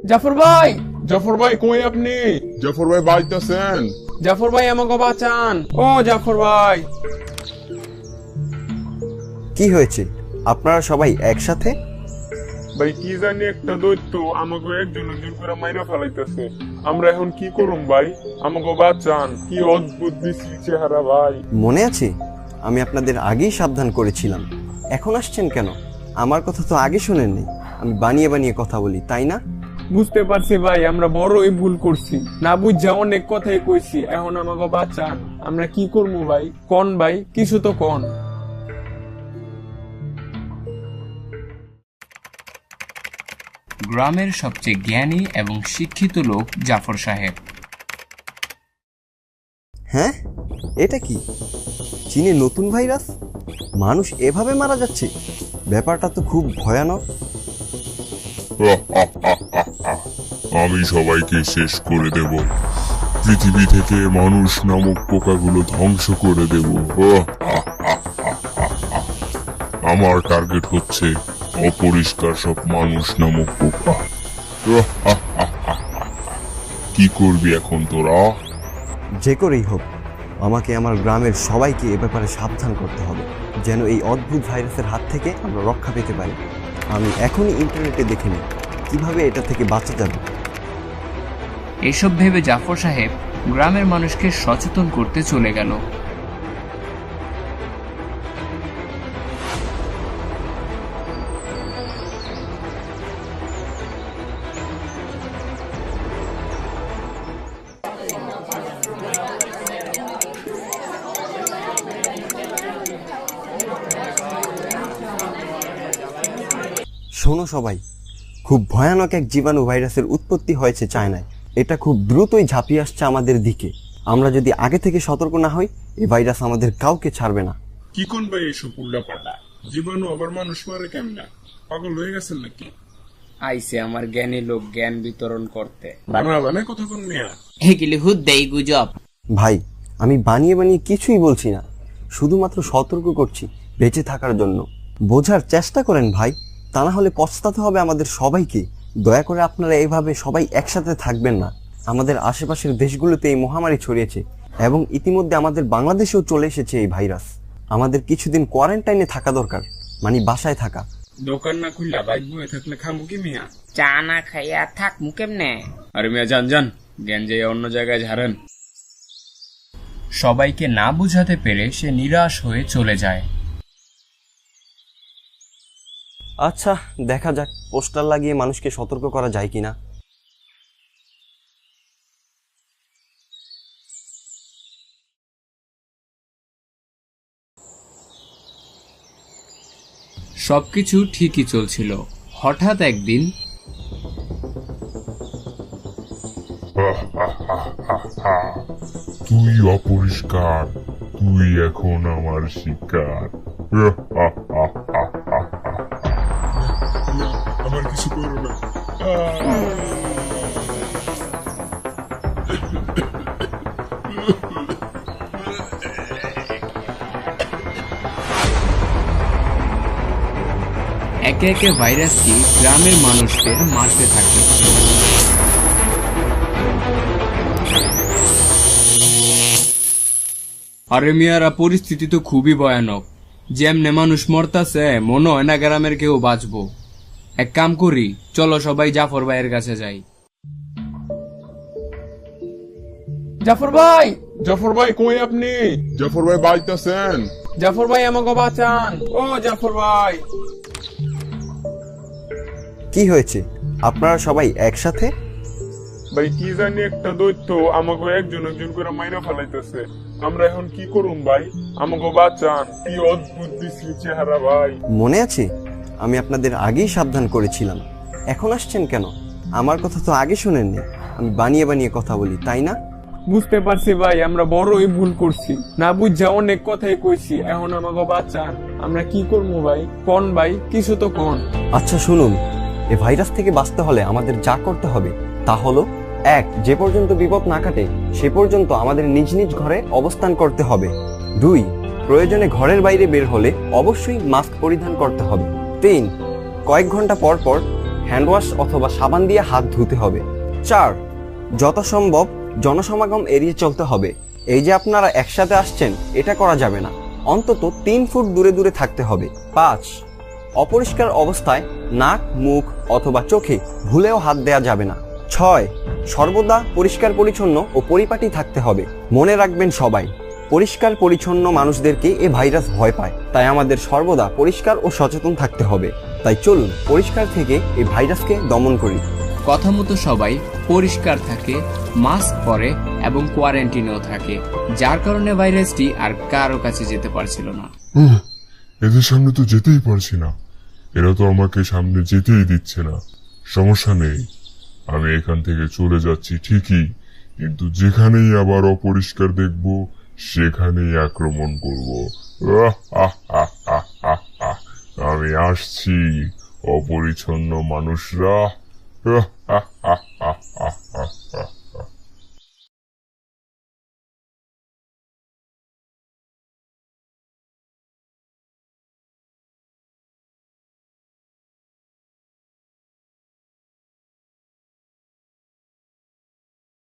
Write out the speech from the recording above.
জাফর ভাই, জাফর ভাই কই আপনি? জাফর ভাই বাইতেছেন? জাফর ভাই আমাকে বাঁচান। ও জাফর ভাই, কি হয়েছে? আপনারা সবাই একসাথে? ভাই কি জানি একটা দৈত্য আমাকে একজন একজন করে মাইরা ফেলাইতেছে। আমরা এখন কি করুম ভাই? আমাকে বাঁচান। কি অদ্ভুত বিশ্রী চেহারা ভাই। মনে আছে আমি আপনাদের আগেই সাবধান করেছিলাম, এখন আসছেন কেন? আমার কথা তো আগে শোনেননি। আমি বানিয়ে বানিয়ে কথা বলি, তাই না? বুঝতে পারছি ভাই, আমরা বড়ই ভুল করছি। না বুঝা অনেক কথাই কইছি, এখন আমাকে বাঁচান। আমরা কি করবো ভাই? কোন ভাই, কিছু তো কোন। গ্রামের সবচেয়ে জ্ঞানী এবং শিক্ষিত লোক জাফর সাহেব। হ্যাঁ, এটা কি চীনে নতুন ভাইরাস? মানুষ এভাবে মারা যাচ্ছে, ব্যাপারটা তো খুব ভয়ানক। আমি সবাইকে শেষ করে দেব, পৃথিবী থেকে মানুষ নামক পোকাগুলো ধ্বংস করে দেব। আমার টার্গেট হচ্ছে অপরিষ্কার সব মানুষ নামক পোকা। কি করবি এখন তোরা? যে করেই হোক আমাকে আমার গ্রামের সবাইকে এ ব্যাপারে সাবধান করতে হবে, যেন এই অদ্ভুত ভাইরাসের হাত থেকে আমরা রক্ষা পেতে পারি। আমি এখনই ইন্টারনেটে দেখে নিই কিভাবে এটা থেকে বাঁচা যাবে। এসব ভেবে জাফর সাহেব গ্রামের মানুষকে সচেতন করতে চলে গেল। শোনো সবাই, খুব ভয়ানক এক জীবাণু ভাইরাসের উৎপত্তি হয়েছে চায়নায়। এটা খুব দ্রুতই ঝাঁপিয়ে আসছে আমাদের দিকে। আমরা যদি আগে থেকে সতর্ক না হই, এই ভাইরাস আমাদের কাউকে ছাড়বে না। কি কোন ভাই এসব উল্টা পাল্টা? জীবাণু আবার মানুষ মারে কেমনা? পাগল হয়ে গেছেন নাকি? আইসে আমার জ্ঞানী লোক জ্ঞান বিতরণ করতে। বাংলা বানায় কথা কোন মিয়া? এগুলি হুদ্দেই গুজব। ভাই, আমি বানিয়ে বানিয়ে কিছুই বলছি না, শুধুমাত্র সতর্ক করছি বেঁচে থাকার জন্য। বোঝার চেষ্টা করেন ভাই, তা না হলে পস্তাতে হবে আমাদের সবাইকে। দয়া করে আপনারা এইভাবে সবাই একসাথে থাকবেন না। আমাদের আশেপাশের দেশগুলোতে এই মহামারী ছড়িয়েছে এবং ইতিমধ্যে আমাদের বাংলাদেশেও চলে এসেছে এই ভাইরাস। আমাদের কিছুদিন কোয়ারেন্টাইনে থাকা দরকার, মানে বাসায় থাকা। দোকান না খুললা বাইক বয়ে থাকলে খামু কি মিয়া? চা না খাইয়া থাকমু কেমনে? আরে মিয়া যান যান, জ্ঞান যাইয়া অন্য জায়গায় ঝাড়েন। সবাইকে না বুঝাতে পেরে সে নিরাশ হয়ে চলে যায়। আচ্ছা, দেখা যাক পোস্টার লাগিয়ে মানুষকে সতর্ক করা যায় কিনা। সবকিছু ঠিকই চলছিল। হঠাৎ একদিন তুই অপরিষ্কার, তুই এখন আমার শিকার। আমার কিছু করো না। একে একে ভাইরাসটি গ্রামের মানুষদের মারতে থাকে। আরে মিয়ারা, পরিস্থিতি তো খুবই ভয়ানক। যেমনে মানুষ মরতাছে, মনে হয় না গ্রামের কেউ বাঁচবো। এক কাম করি, চলো সবাই জাফর ভাইয়ের কাছে যাই। জাফর ভাই, জাফর ভাই কই আপনি? জাফর ভাই বাইতেছেন? জাফর ভাই আমাকে বাঁচান। ও জাফর ভাই, কি হয়েছে? আপনারা সবাই একসাথে? ভাই কি জানি একটা দৈত্য আমাকে একজন একজন করে মাইরা ফেলাইতেছে। আমরা এখন কি করুম ভাই? আমাকে বাঁচান। কি অদ্ভুত বিশ্রী চেহারা ভাই। মনে আছে আমি আপনাদের আগেই সাবধান করেছিলাম, এখন আসছেন কেন? আমার কথা তো আগে শোনেননি। আমি বানিয়ে বানিয়ে কথা বলি, তাই না? বুঝতে পারছি ভাই, আমরা বড়ই ভুল করছি। না বুঝা অনেক কথাই কইছি, এখন আমাকে বাঁচান। আমরা কি করবো ভাই? কোন ভাই, কিছু তো কোন। আচ্ছা শুনুন, এই ভাইরাস থেকে বাঁচতে হলে আমাদের যা করতে হবে তা হলো, 1, যে পর্যন্ত বিপদ না কাটে সে পর্যন্ত আমাদের নিজ নিজ ঘরে অবস্থান করতে হবে। 2, প্রয়োজনে ঘরের বাইরে বের হলে অবশ্যই মাস্ক পরিধান করতে হবে। 3, কয়েক ঘন্টা পর পর হ্যান্ডওয়াশ অথবা সাবান দিয়ে হাত ধুতে হবে। 4, যথাসম্ভব জনসমাগম এড়িয়ে চলতে হবে। এই যে আপনারা একসাথে আসছেন, এটা করা যাবে না। অন্তত 3 ফুট দূরে দূরে থাকতে হবে। 5, অপরিষ্কার অবস্থায় নাক, মুখ অথবা চোখে ভুলেও হাত দেওয়া যাবে না। 6, সর্বদা পরিষ্কার পরিচ্ছন্ন ও পরিপাটি থাকতে হবে। মনে রাখবেন সবাই, পরিষ্কার পরিচ্ছন্ন মানুষদেরকে এ ভাইরাস ভয় পায়। তাই আমাদের সর্বদা পরিষ্কার ও সচেতন থাকতে হবে। তাই চলুন পরিষ্কার থেকে এই ভাইরাসকে দমন করি। কথা মতো সবাই পরিষ্কার থাকে, মাস্ক পরে এবং কোয়ারেন্টিনেও থাকে, যার কারণে ভাইরাসটি আর কারো কাছে যেতে পারছিল না। এদের সামনে তো যেতেই পারছি না, এরা তো আমাকে সামনে যেতেই দিচ্ছে না। সমস্যা নেই, আমি এখান থেকে চলে যাচ্ছি ঠিকই, কিন্তু যেখানেই আবার অপরিষ্কার দেখব সেখানেই আক্রমণ করব। আমি আসছি, অপরিচ্ছন্ন মানুষরা।